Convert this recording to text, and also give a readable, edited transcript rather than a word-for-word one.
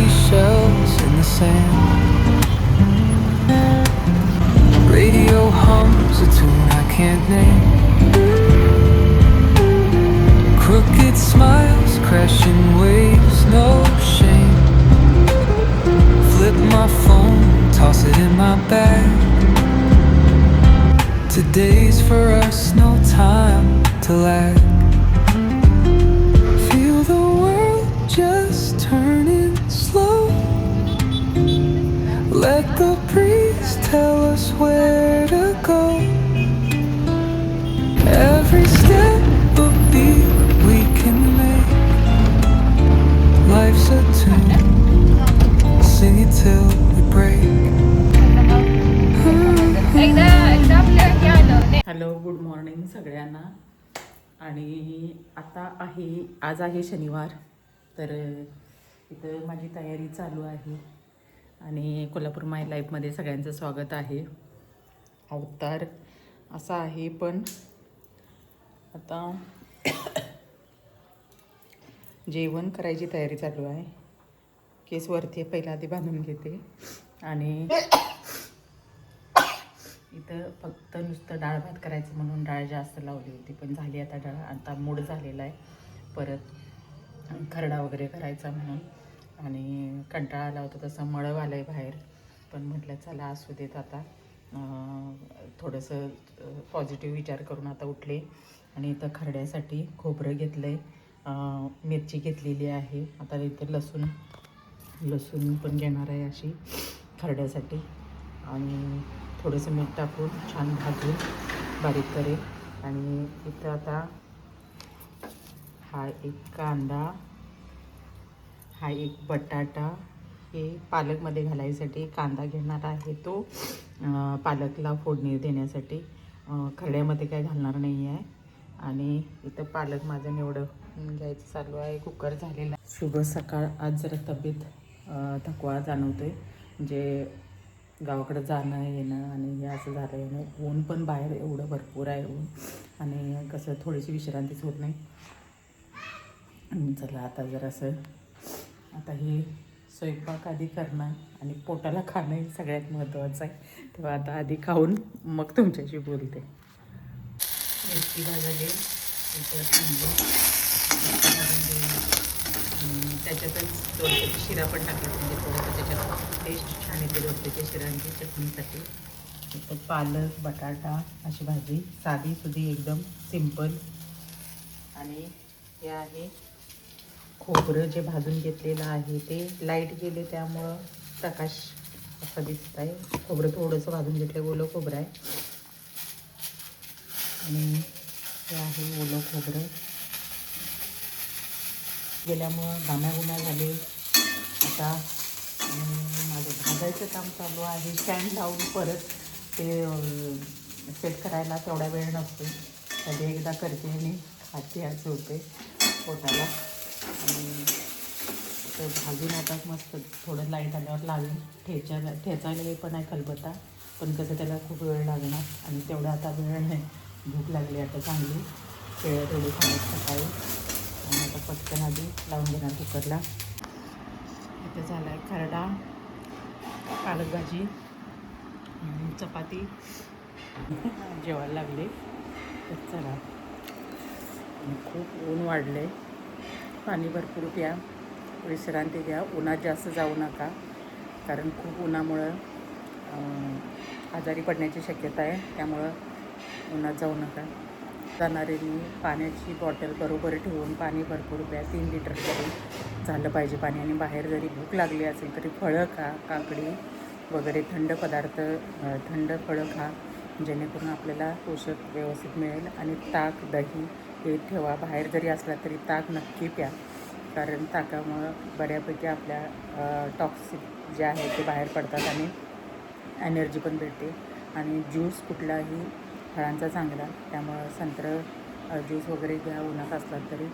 seashells in the sand. Radio hums a tune I can't name. Crooked smiles, crashing waves, no shame. Flip my phone, toss it in my bag. Today's for us, no time to lag. Feel the world just turning slow. Let the breeze tell us where to go. Every step a beat we can make. Life's a tune, sing it till we break. Hello, good morning सगळ्यांना. आणि आज आहे शनिवार. तर इथं माझी तयारी चालू आहे आणि कोल्हापूर माय लाईफमध्ये सगळ्यांचं स्वागत आहे. अवतार असा आहे, पण आता जेवण करायची तयारी चालू आहे. केस वरती पहिला आधी बांधून घेते आणि इथं फक्त नुसतं डाळ भात करायचं म्हणून डाळ जास्त लावली होती, पण झाली आता डाळ. आता मूड झालेला आहे परत खरडा वगैरे करायचा म्हणून. आणि कंटाळा आला होता, तसं मळव आलं आहे बाहेर, पण म्हटलं चला असू देत. आता थोडंसं पॉझिटिव्ह विचार करून आता उठले आणि इथं खरड्यासाठी खोबरं घेतलं आहे, मिरची घेतलेली आहे. आता इथं लसूण पण घेणार आहे अशी खरड्यासाठी. आणि थोडंसं मीठ टाकून छान भाजून बारीक करेल. आणि इथं आता हा एक कांदा, हा एक बटाटा, हे पालकमध्ये घालायसाठी कांदा घेणार आहे, तो पालकला फोडणी देण्यासाठी. खरड्यामध्ये काय घालणार नाही आहे. आणि इथं पालक माझं निवडं घ्यायचं चालू आहे. कुकर झालेला. शुभ सकाळ. आज जरा तब्येत थकवा जाणवतो आहे, म्हणजे गावाकडं जाणं येणं आणि हे असं झालं आहे. ऊन पण बाहेर एवढं भरपूर आहे ऊन, आणि कसं थोडीशी विश्रांतीच होत नाही. चला आता जरासं आता हे स्वयंपाक आधी करणं आणि पोटाला खाणं हे सगळ्यात महत्त्वाचं आहे. तेव्हा आता आधी खाऊन मग तुमच्याशी बोलते. मिरची भाजली, त्याच्यातच दोडक्याची शिरा पण टाकली, म्हणजे थोडंसं त्याच्यात टेस्ट छान येते दोडक्याच्या शिरांची चटणीसाठी. तर पालक बटाटा अशी भाजी साधी सुधी एकदम सिंपल. आणि हे आहे खोबरं जे भाजून घेतलेलं आहे, ते लाईट गेले त्यामुळं प्रकाश असं दिसत आहे. खोबरं थोडंसं भाजून घेतलं, ओलं खोबरं आहे. आणि हे आहे ओलं खोबरं. गेल्यामुळं घाम्याघुम्या झाले. आता माझं भाजायचं काम चालू आहे. स्टँड लावून परत ते सेट करायला तेवढा वेळ नसतो. कधी एकदा करते आणि खाते असं होते पोटाला. आणि तर भाजून आता मस्त थोडं लाईट आल्यावर लावेल. ठेचायला पण आहे खलबत्ता, पण कसं त्याला खूप वेळ लागणार आणि तेवढा आता वेळ नाही. भूक लागली आता चांगली. केळं थोडी खाण्यात सकाळी. आणि आता पटकन आधी लावून घेणार कुकरला. इथं झाला आहे खरडा, पालक भाजी, चपाती. जेवायला लागले तर चला. खूप ऊन वाढले. पाणी भरपूर प्या, विश्रांती घ्या. उन्हात जास्त जाऊ नका, कारण खूप उन्हामुळं आजारी पडण्याची शक्यता आहे. त्यामुळं उन्हात जाऊ नका. जाणाऱ्यांनी पाण्याची बॉटल बरोबर ठेवून पाणी भरपूर प्या. 3 लिटर तरी झालं पाहिजे पाणी. आणि बाहेर जरी भूक लागली असेल तरी फळं खा, काकडी वगैरे थंड पदार्थ, थंड फळं खा, जेणेकरून आपल्याला पोषक व्यवस्थित मिळेल. आणि ताक दही हे ठेवा. बाहेर जरी असला तरी ताक नक्की प्या, कारण ताकामुळं बऱ्यापैकी आपल्या टॉक्सिक जे आहे ते बाहेर पडतात आणि एनर्जी पण भेटते. आणि ज्यूस कुठलाही फळांचा चांगला, त्यामुळं संत्रं ज्यूस वगैरे घ्या उन्हात असला तरी.